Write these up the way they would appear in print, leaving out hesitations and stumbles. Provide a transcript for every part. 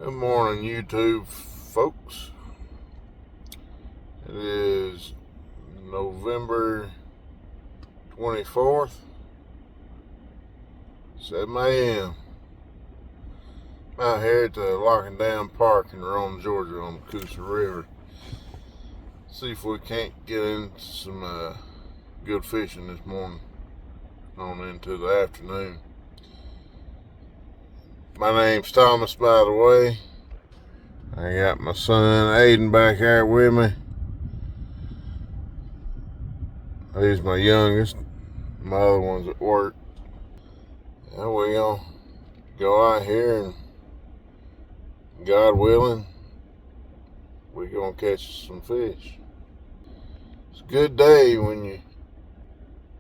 Good morning, YouTube folks. It is November 24th, 7 a.m. I'm out here at the Locking Dam Park in Rome, Georgia on the Coosa River. See if we can't get into some good fishing this morning on into the afternoon. My name's Thomas, by the way. I got my son Aiden back here with me. He's my youngest. My other one's at work. And we gonna go out here and, God willing, we gonna catch some fish. It's a good day when you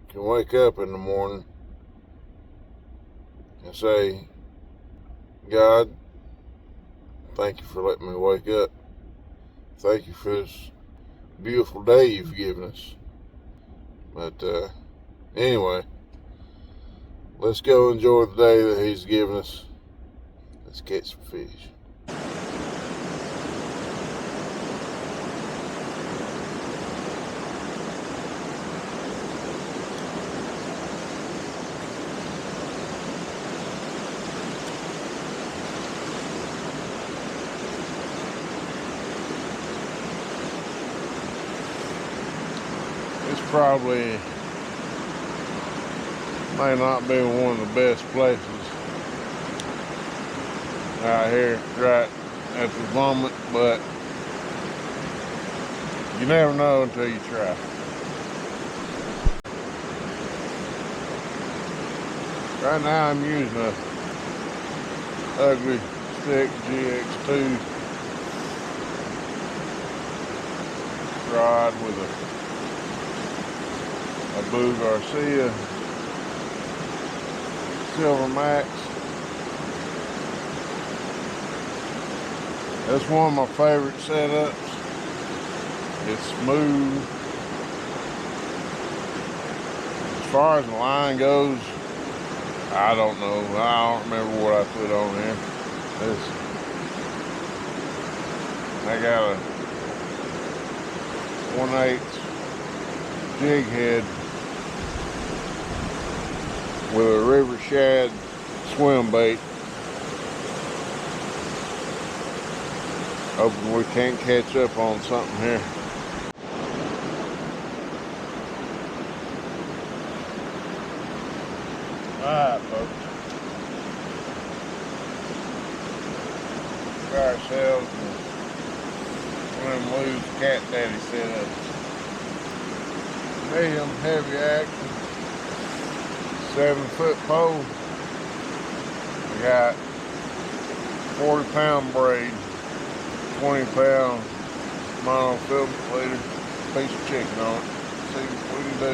can wake up in the morning and say, God, thank you for letting me wake up. Thank you for this beautiful day you've given us. But anyway, let's go enjoy the day that he's given us. Let's catch some fish. It's probably may not be one of the best places out here right at the moment, but you never know until you try. Right now I'm using a Ugly Stik GX2 rod with a Blue Garcia Silver Max. That's one of my favorite setups. It's smooth. As far as the line goes, I don't know. I don't remember what I put on here. I got a 1/8 jig head with a river shad swim bait. Hoping we can't catch up on something here. Alright, folks. Got ourselves one of them loose cat daddy setups. Medium heavy action. 7-foot pole. We got 40-pound braid, 20-pound monofilament leader, piece of chicken on it. See what we can do.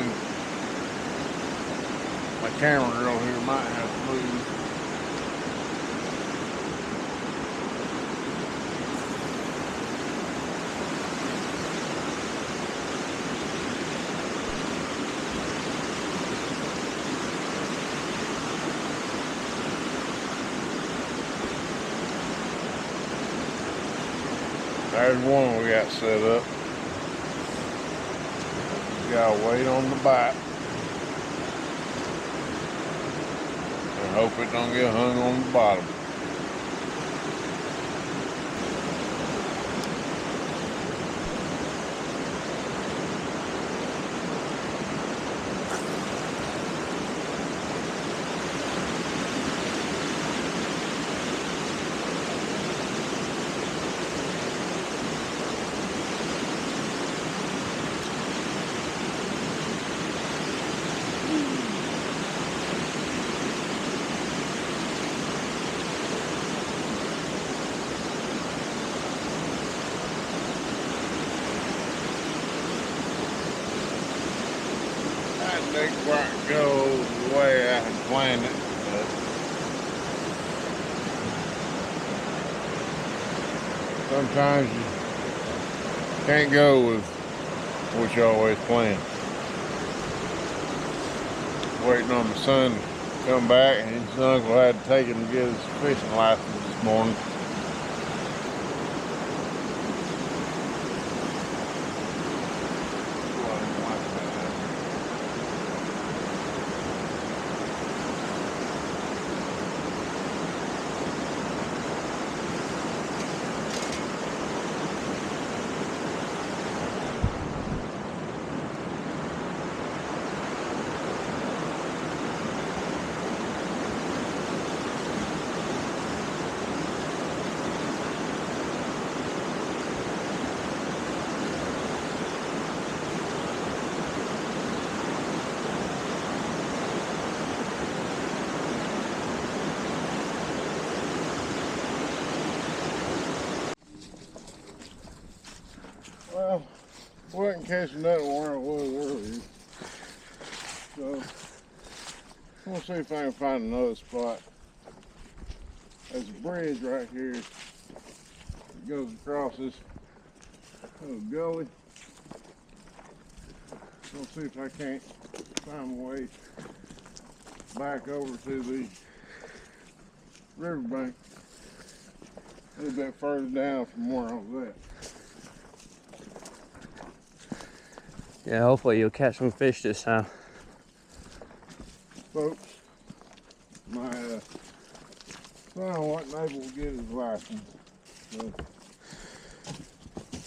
My camera girl here might have to move. There's one we got set up. We gotta wait on the bite and hope it don't get hung on the bottom. Didn't quite go the way I had planned it, but sometimes you can't go with what you always plan. Waiting on my son to come back, and his uncle had to take him to get his fishing license this morning. catching nothing where I was earlier. So I'm gonna see if I can find another spot. There's a bridge right here that goes across this little gully. I'll see if I can't find a way back over to the riverbank a little bit further down from where I was at. Yeah, hopefully you'll catch some fish this time. Folks, my son wasn't able to get his license, so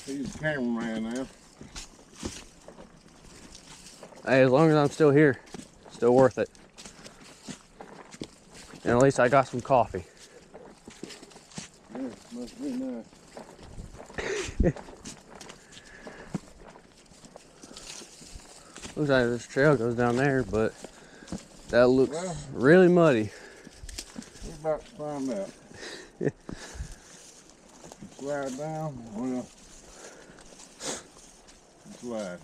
he's a cameraman now. Hey, as long as I'm still here, still worth it. And at least I got some coffee. Yeah, must be nice. Looks like this trail goes down there, but that looks Well, really muddy. we're about to find out. Slide down, well, slide.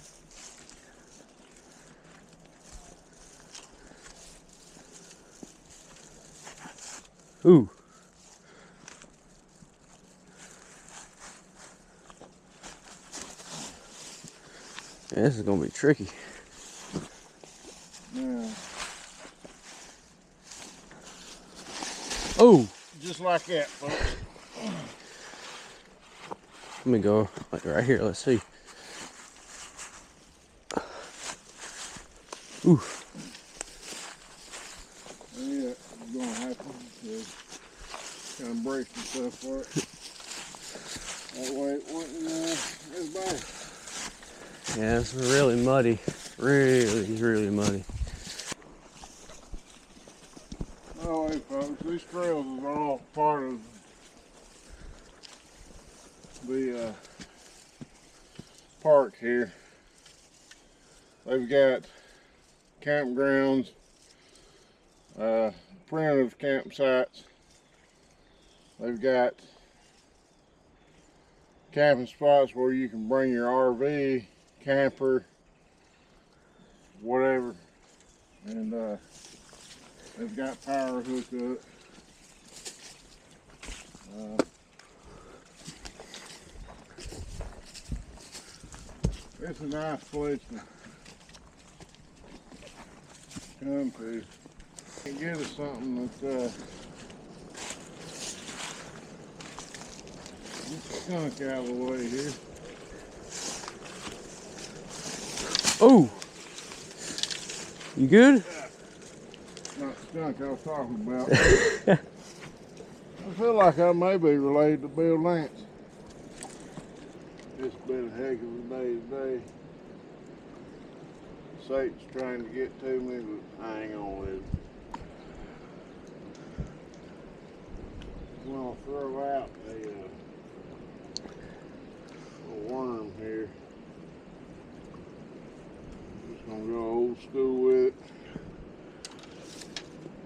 Ooh. Yeah, this is gonna be tricky. Yeah. Oh, Just like that, folks. let me go like right here. Let's see. Ooh. Yeah, it's gonna happen. So kind of brace yourself for it. That way it wouldn't it's bad. Yeah, it's really muddy. Really muddy. Oh, hey, folks, these trails are all part of the park here. They've got campgrounds, primitive campsites. They've got camping spots where you can bring your RV, camper, whatever, and they've got power hookup. It's a nice place to come to. And get us something that get the skunk out of the way here. Oh, you good? Not the skunk I was talking about. I feel like I may be related to Bill Lance. It's been a heck of a day today. Satan's trying to get to me, but I ain't gonna let him. I'm gonna throw out a worm here. Just gonna go old school with it.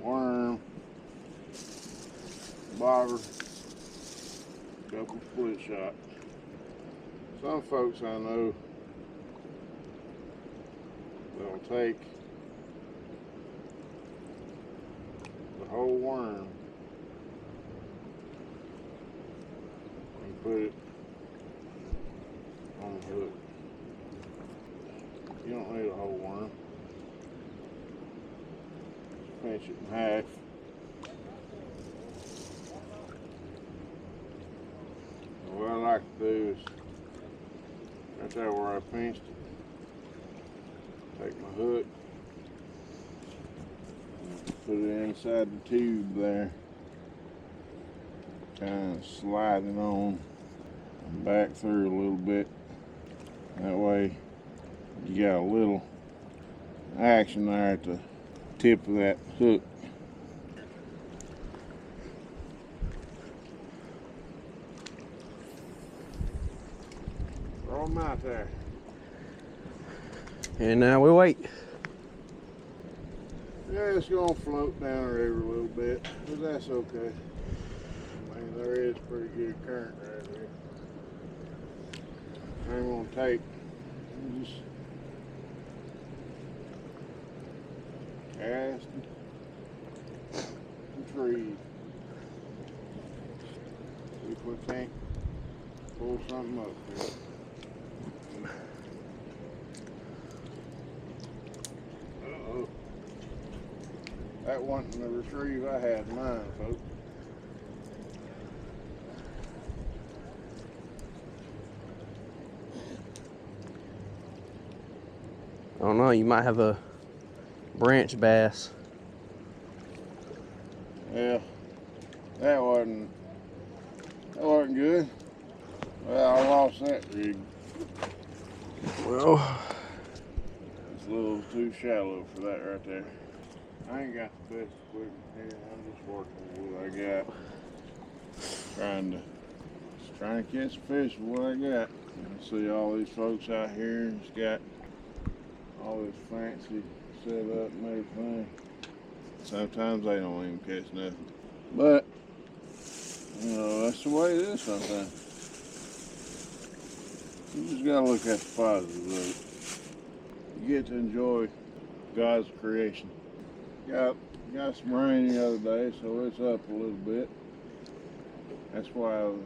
Worm, bobber, couple split shot. Some folks I know they'll take the whole worm and put it on the hook. You don't need a whole worm. Just pinch it in half. And what I like to do is right there where I pinched it, take my hook and put it inside the tube there. Kind of slide it on and back through a little bit. That way you got a little action there at the tip of that hook. Throw them out there. And now we wait. Yeah, it's gonna float down the river a little bit, but that's okay. I mean, there is pretty good current right here. I'm gonna take Just casting the trees. See if we can't pull something up here. Uh-oh. That wasn't the retrieve I had in mind, folks. I don't know, you might have a branch bass. Yeah, that wasn't good. Well, I lost that rig. Well, It's a little too shallow for that right there. I ain't got the best equipment here. I'm just working with what I got. Trying to catch fish with what I got. I see all these folks out here and it's got all this fancy setup and everything. Sometimes they don't even catch nothing. But, you know, that's the way it is sometimes. You just gotta look at the positives of it. You get to enjoy God's creation. Got some rain the other day, so it's up a little bit. That's why the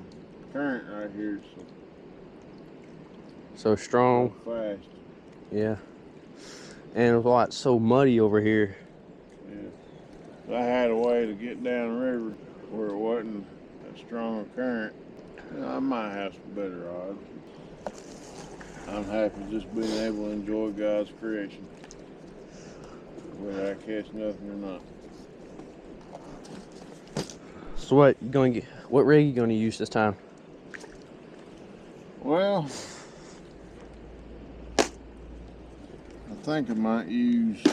current right here is so strong. so fast. Yeah. And it's like so muddy over here. Yeah. If I had a way to get down the river where it wasn't a strong current, you know, I might have some better odds. I'm happy just being able to enjoy God's creation, whether I catch nothing or not. So what rig you gonna use this time? Well, I think I might use,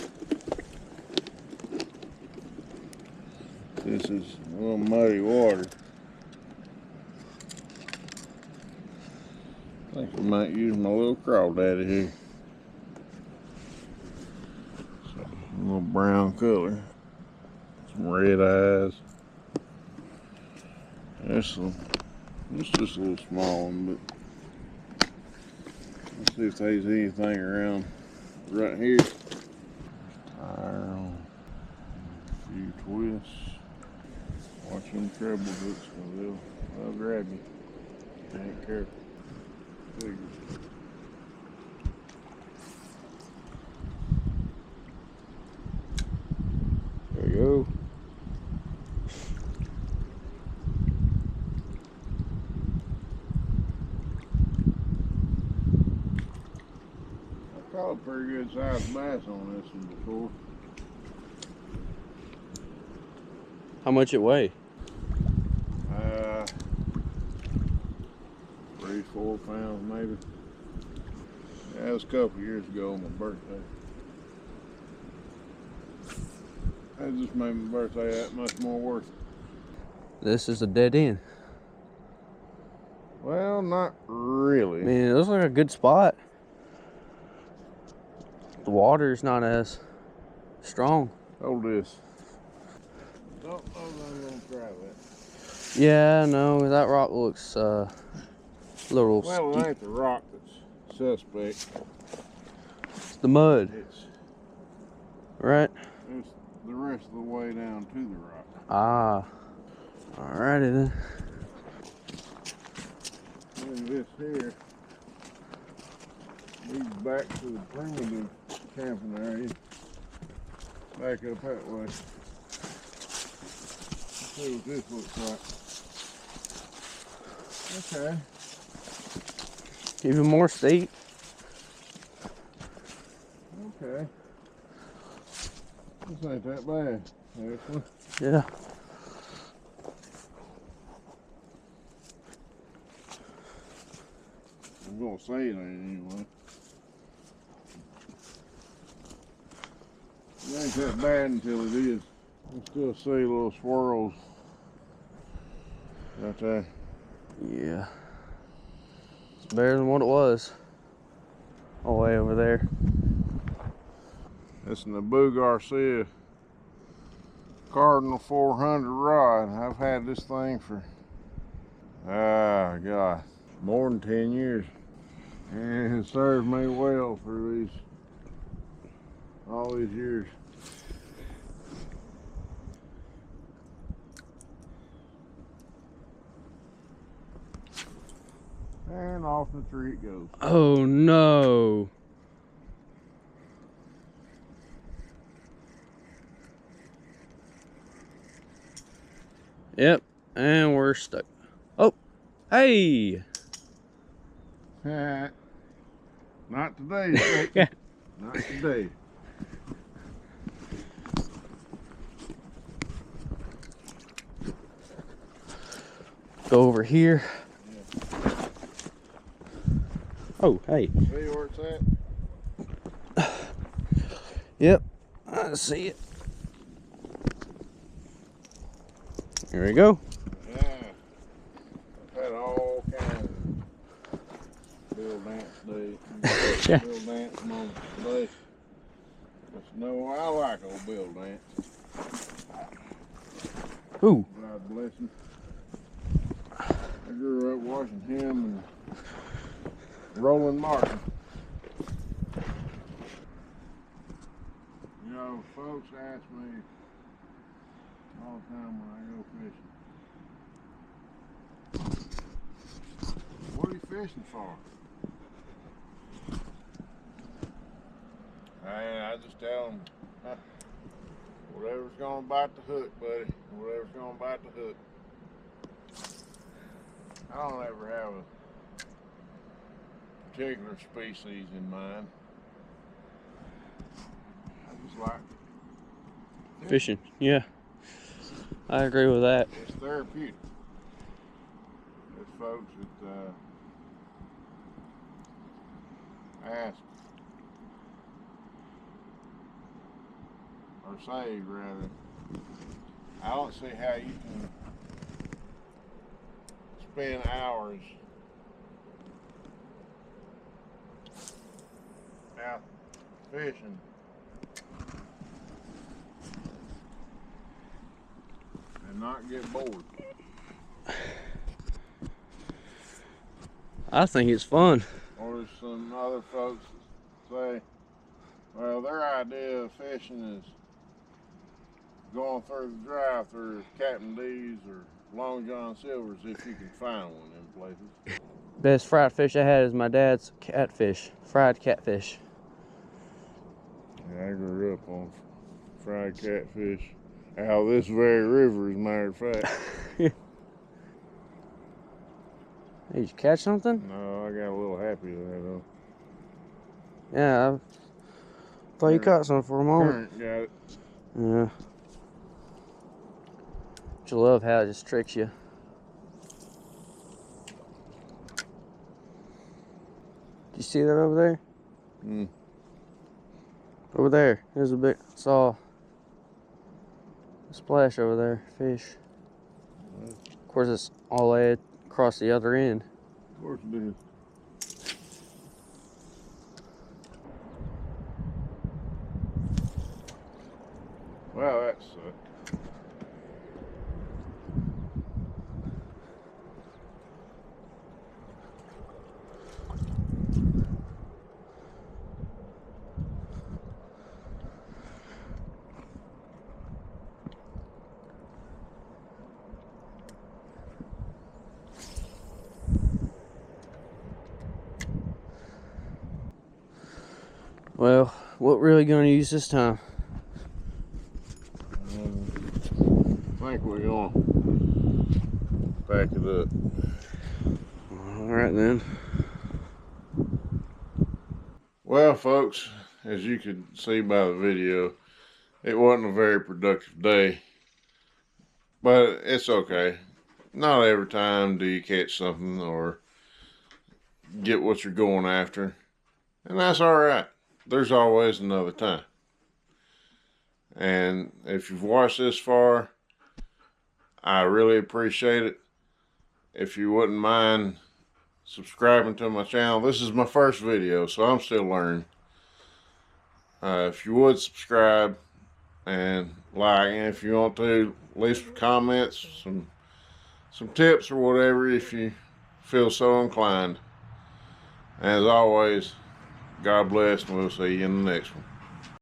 this is a little muddy water. I think I might use my little crawdaddy here. A little brown color, some red eyes. It's just a little small one, but let's see if there's anything around right here. Tire on a few twists. Watch them treble hooks, because they'll grab you. If you ain't careful. Figures. There you go. I caught a pretty good sized bass on this one before. How much it weigh? 3-4 pounds maybe. Yeah, it was a couple years ago on my birthday. That just made my birthday that much more worth it. This is a dead end. Well, not really. I mean, it looks like a good spot. The water's not as strong. Hold this. Don't know if I'm gonna try that. Yeah, no, that rock looks little Well, steep. it ain't the rock that's suspect. It's the mud, right? It's the rest of the way down to the rock. Ah, alrighty then. And this here leads back to the primitive camping area. Back up that way. Let's see what this looks like. Okay. Even more steep. Okay. This ain't that bad, actually. Yeah. I'm gonna say it ain't anyway. It ain't that bad until it is. You still see little swirls right there. Yeah. It's better than what it was. All the way over there. It's an Abu Garcia Cardinal 400 rod. I've had this thing for, God, more than 10 years. And it served me well for all these years. And off the tree it goes. Oh no. Yep, and we're stuck. Oh, hey. Not today, Yeah. Not today. Go over here. Oh, hey. See where it's at? Yep, I see it. Here we go. Yeah. I've had all kinds of Bill Dance days. Yeah. Bill Dance moments today. But you know, I like old Bill Dance. Ooh. God bless him. I grew up watching him and Roland Martin. You know, folks ask me all the time when I go fishing, what are you fishing for? And I just tell them, whatever's gonna bite the hook, buddy. Whatever's gonna bite the hook. I don't ever have a particular species in mind. I just like Fishing, yeah. I agree with that. it's therapeutic. There's folks that ask, or say rather, I don't see how you can spend hours out fishing and not get bored. I think it's fun. Or there's some other folks that say, well, their idea of fishing is going through the drive-through Captain D's or Long John Silver's if you can find one in places. Best fried fish I had is my dad's catfish, fried catfish. Yeah, I grew up on fried catfish out of this very river, as a matter of fact. Did you catch something? No, I got a little happy with that though. Yeah, I thought you caught some for a moment. Current got it. Yeah. But you love how it just tricks you. Did you see that over there? Mm. Over there. There's a big, saw a splash over there, fish. Of course, it's all laid across the other end. Of course it is. Well, that sucked. Well, what really gonna use this time? I think we're gonna pack it up. All right then. Well, folks, as you could see by the video, it wasn't a very productive day, but it's okay. Not every time do you catch something or get what you're going after, and that's all right. There's always another time. And if you've watched this far, I really appreciate it. If you wouldn't mind subscribing to my channel. This is my first video, so I'm still learning. If you would subscribe and like, and if you want to, leave some comments, some tips or whatever if you feel so inclined. As always, God bless, and we'll see you in the next one.